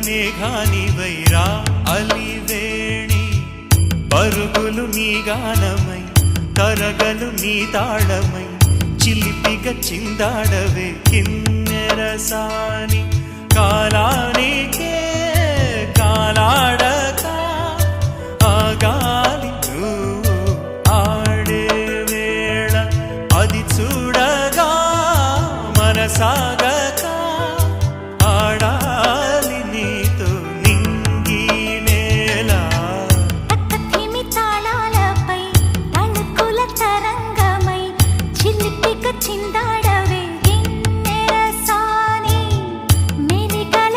మేఘాని వైరా అలివేణి పరుగులు నీ గానమై తరగలు నీ తాళమై చిలిపిగ చిందాడవే కిన్నెరసాని కాల